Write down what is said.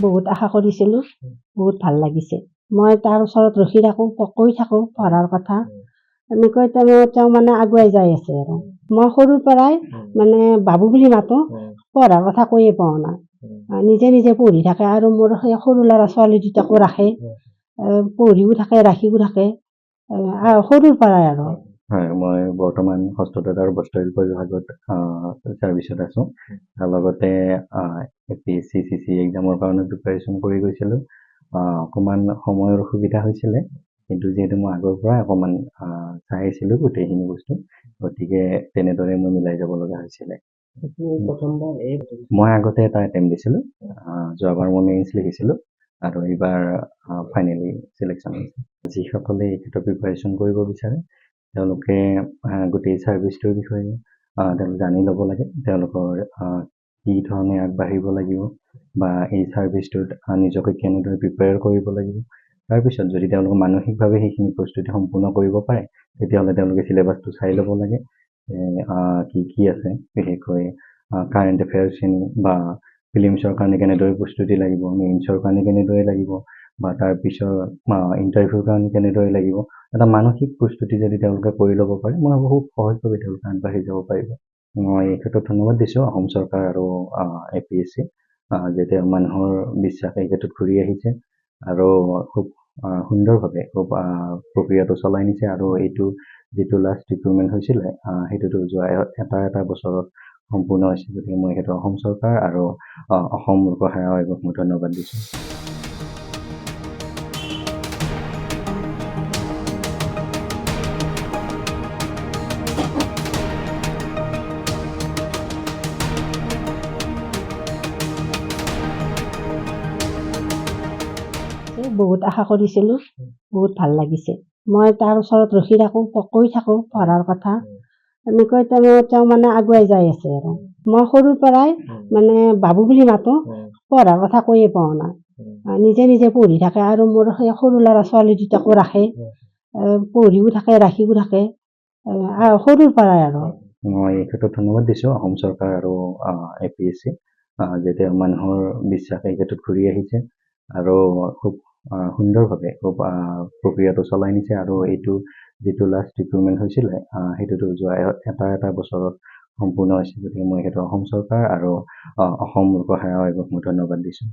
বহুত আশা কৰিছিলোঁ, বহুত ভাল লাগিছে। মই তাৰ ওচৰত ৰখি থাকোঁ, কৈ থাকোঁ পঢ়াৰ কথা। এনেকৈ তেওঁ মানে আগুৱাই যাই আছে আৰু। মই সৰুৰ পৰাই মানে বাবু বুলি মাতোঁ, পঢ়াৰ কথা কৈয়ে পোৱা নাই। নিজে নিজে পঢ়ি থাকে আৰু মোৰ সেই সৰু ল'ৰা ছোৱালী দুটাকো ৰাখে, পঢ়িও থাকে, ৰাখিও থাকে, সৰুৰ পৰাই আৰু। হয়, মই বৰ্তমান হস্ততাঁত আৰু বস্ত্ৰশিল্প বিভাগত ছাৰ্ভিচত আছোঁ। তাৰ লগতে APSC CC এক্সামৰ কাৰণে প্ৰিপাৰেশ্যন কৰি গৈছিলোঁ। অকণমান সময়ৰ অসুবিধা হৈছিলে, কিন্তু যিহেতু মই আগৰ পৰাই অকণমান চাই আহিছিলোঁ গোটেইখিনি বস্তু, গতিকে তেনেদৰে মই মিলাই যাব লগা হৈছিলে। মই আগতে এটা এটেম্প দিছিলোঁ, যোৱাবাৰ মই মেইনছ লিখিছিলোঁ আৰু এইবাৰ ফাইনেলি চিলেকশ্যন হৈছে। যিসকলে এই ক্ষেত্ৰত প্ৰিপাৰেশ্যন কৰিব বিচাৰে তেওঁলোকে গোটেই ছাৰ্ভিচটোৰ বিষয়ে তেওঁলোকে জানি ল'ব লাগে, তেওঁলোকৰ কি ধৰণে আগবাঢ়িব লাগিব বা এই ছাৰ্ভিচটোত নিজকে কেনেদৰে প্ৰিপেয়াৰ কৰিব লাগিব। তাৰপিছত যদি তেওঁলোকে মানসিকভাৱে সেইখিনি প্ৰস্তুতি সম্পূৰ্ণ কৰিব পাৰে, তেতিয়াহ'লে তেওঁলোকে চিলেবাছটো চাই ল'ব লাগে, কি আছে, বিশেষকৈ কাৰেণ্ট এফেয়াৰ্ছখিনি বা ফিলিমছৰ কাৰণে কেনেদৰে প্ৰস্তুতি লাগিব, মেইনছৰ কাৰণে কেনেদৰে লাগিব বা তাৰপিছত ইণ্টাৰভিউৰ কাৰণে কেনেদৰে লাগিব। এটা মানসিক প্ৰস্তুতি যদি তেওঁলোকে কৰি ল'ব পাৰে, মই ভাবোঁ খুব সহজভাৱে তেওঁলোকে আগবাঢ়ি যাব পাৰিব। মই এই ক্ষেত্ৰত ধন্যবাদ দিছোঁ অসম চৰকাৰ আৰু APSC, যে মানুহৰ বিশ্বাস এই ক্ষেত্ৰত ঘূৰি আহিছে আৰু খুব সুন্দৰভাৱে খুব প্ৰক্ৰিয়াটো চলাই নিছে। আৰু এইটো যিটো লাষ্ট ৰিক্ৰুটমেণ্ট হৈছিলে সেইটোতো যোৱা এটা বছৰত সম্পূৰ্ণ হৈছে। গতিকে মই সেইটো অসম চৰকাৰ আৰু অসম লোকসেৱা আয়োগক মই ধন্যবাদ দিছোঁ। বহুত আশা কৰিছিলোঁ, বহুত ভাল লাগিছে। মই তাৰ ওচৰত ৰখি থাকোঁ, কৈ থাকোঁ পঢ়াৰ কথা। এনেকৈ তেওঁ মানে আগুৱাই যাই আছে আৰু। মই সৰুৰ পৰাই মানে বাবু বুলি মাতোঁ, পঢ়াৰ কথা কৈয়ে পোৱা নাই। নিজে নিজে পঢ়ি থাকে আৰু মোৰ সেই সৰু ল'ৰা ছোৱালী দুটাকো ৰাখে, পঢ়িও থাকে, ৰাখিও থাকে, সৰুৰ পৰাই আৰু। মই এই ক্ষেত্ৰত ধন্যবাদ দিছোঁ অসম চৰকাৰ আৰু APSC, যে মানুহৰ বিশ্বাস এই ক্ষেত্ৰত ঘূৰি আহিছে আৰু খুব সুন্দৰভাৱে খুব প্ৰক্ৰিয়াটো চলাই নিছে। আৰু এইটো যিটো লাষ্ট ৰিক্ৰুটমেণ্ট হৈছিলে সেইটোতো যোৱা এটা বছৰত সম্পূৰ্ণ হৈছে। গতিকে মই সেইটো অসম চৰকাৰ আৰু অসম লোকসেৱা আয়োগক মই ধন্যবাদ দিছোঁ।